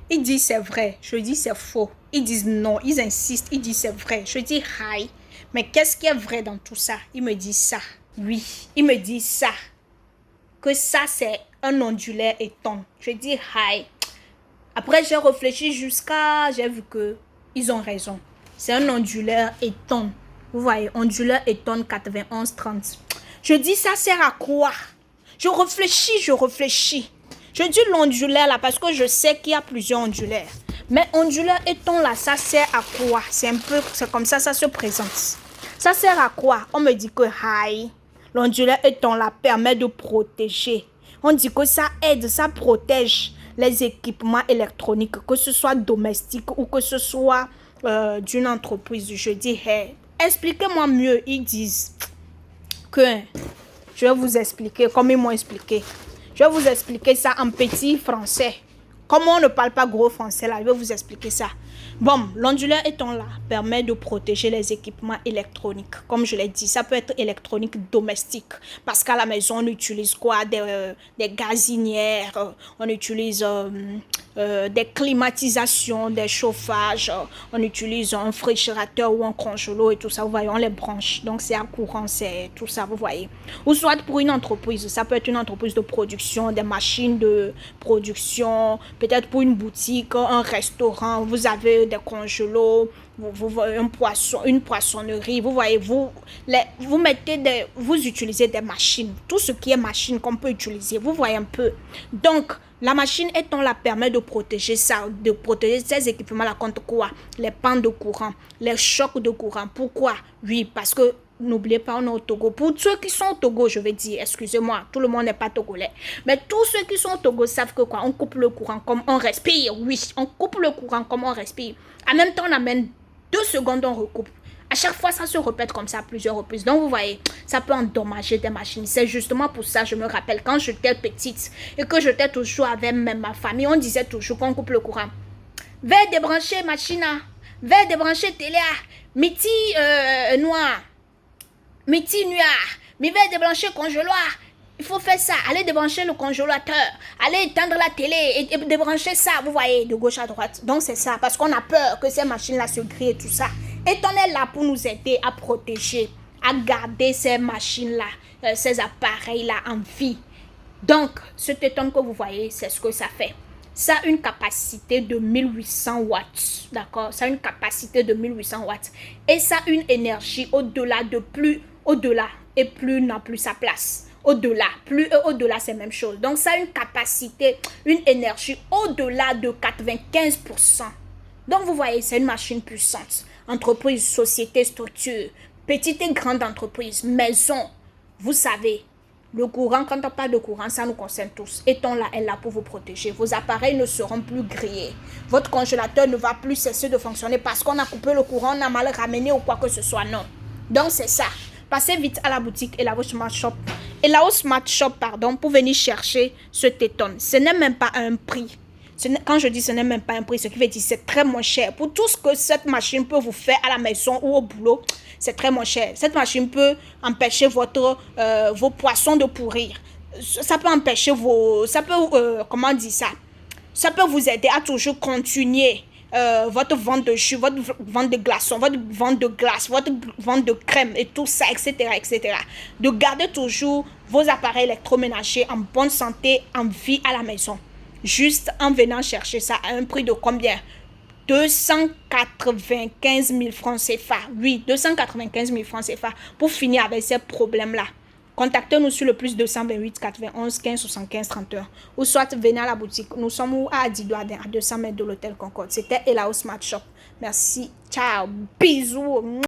Ils disent c'est vrai. Je dis c'est faux. Ils disent non. Ils insistent. Ils disent c'est vrai. Je dis hi. Mais qu'est-ce qui est vrai dans tout ça? Ils me disent ça. Oui. Ils me disent ça. Que ça c'est un ondulaire étonne. Je dis hi. Après j'ai réfléchi jusqu'à... J'ai vu que ils ont raison. C'est un ondulaire étonne. Vous voyez, ondulaire étonne 9130. Je dis ça sert à quoi? Je réfléchis. Je dis l'ondulaire là parce que je sais qu'il y a plusieurs ondulaires. Mais ondulaire éton là, ça sert à quoi? C'est un peu, c'est comme ça se présente. Ça sert à quoi? On me dit que hi, l'ondulaire éton là permet de protéger. On dit que ça aide, ça protège les équipements électroniques, que ce soit domestique ou que ce soit d'une entreprise. Je dis hey, expliquez-moi mieux. Ils disent que je vais vous expliquer comme ils m'ont expliqué. Je vais vous expliquer ça en petit français. Comme on ne parle pas gros français là, je vais vous expliquer ça. Bon, l'ondulaire étant là permet de protéger les équipements électroniques. Comme je l'ai dit, ça peut être électronique domestique. Parce qu'à la maison, on utilise quoi? Des gazinières, on utilise des climatisations, des chauffages, on utilise un réfrigérateur ou un congélo et tout ça. Vous voyez, on les branche. Donc, c'est à courant, c'est tout ça, vous voyez. Ou soit pour une entreprise, ça peut être une entreprise de production, des machines de production, peut-être pour une boutique, un restaurant, vous avez des congélos, un poisson, une poissonnerie, vous voyez, vous utilisez des machines, tout ce qui est machine qu'on peut utiliser, vous voyez un peu. Donc, la machine étant là permet de protéger ça, de protéger ces équipements-là contre quoi? Les pannes de courant, les chocs de courant. Pourquoi? Oui, parce que n'oubliez pas, on est au Togo. Pour ceux qui sont au Togo, je vais dire, excusez-moi, tout le monde n'est pas togolais. Mais tous ceux qui sont au Togo savent que quoi? On coupe le courant comme on respire. Oui, on coupe le courant comme on respire. En même temps, on amène 2 secondes, on recoupe. À chaque fois, ça se répète comme ça à plusieurs reprises. Donc, vous voyez, ça peut endommager des machines. C'est justement pour ça, je me rappelle, quand j'étais petite et que j'étais toujours avec ma famille, on disait toujours qu'on coupe le courant. Vais débrancher machine, vais débrancher télé, miti noir, miti noir, mais vais débrancher congéloir. Il faut faire ça. Allez débrancher le congélateur. Allez éteindre la télé et débrancher ça. Vous voyez, de gauche à droite. Donc, c'est ça. Parce qu'on a peur que ces machines-là se grillent et tout ça. Et on est là pour nous aider à protéger, à garder ces machines-là, ces appareils-là en vie. Donc, ce téton que vous voyez, c'est ce que ça fait. Ça a une capacité de 1800 watts. D'accord? Ça a une capacité de 1800 watts. Et ça a une énergie au-delà et plus n'a plus sa place. Au-delà, plus et au-delà, c'est la même chose. Donc, ça a une capacité, une énergie au-delà de 95%. Donc, vous voyez, c'est une machine puissante. Entreprise, société, structure, petite et grande entreprise, maison. Vous savez, le courant, quand on parle de courant, ça nous concerne tous. Étant là, elle est là pour vous protéger. Vos appareils ne seront plus grillés. Votre congélateur ne va plus cesser de fonctionner parce qu'on a coupé le courant, on a mal ramené ou quoi que ce soit. Non. Donc, c'est ça. Passez vite à la boutique Elao Smart Shop. Elao Smart Shop, pour venir chercher ce téton. Ce n'est même pas un prix. Quand je dis ce n'est même pas un prix, ce qui veut dire c'est très moins cher. Pour tout ce que cette machine peut vous faire à la maison ou au boulot, c'est très moins cher. Cette machine peut empêcher vos poissons de pourrir. Ça peut empêcher comment on dit ça? Ça peut vous aider à toujours continuer votre vente de jus, votre vente de glaçons, votre vente de glace, votre vente de crème et tout ça, etc., etc. De garder toujours vos appareils électroménagers en bonne santé, en vie à la maison. Juste en venant chercher ça à un prix de combien? 295 000 francs CFA. Oui, 295 000 francs CFA pour finir avec ces problèmes-là. Contactez-nous sur le plus 228 91 15 75 31 ou soit venez à la boutique. Nous sommes à Adidoaden, à 200 mètres de l'hôtel Concorde. C'était Elao Smart Shop. Merci. Ciao. Bisous.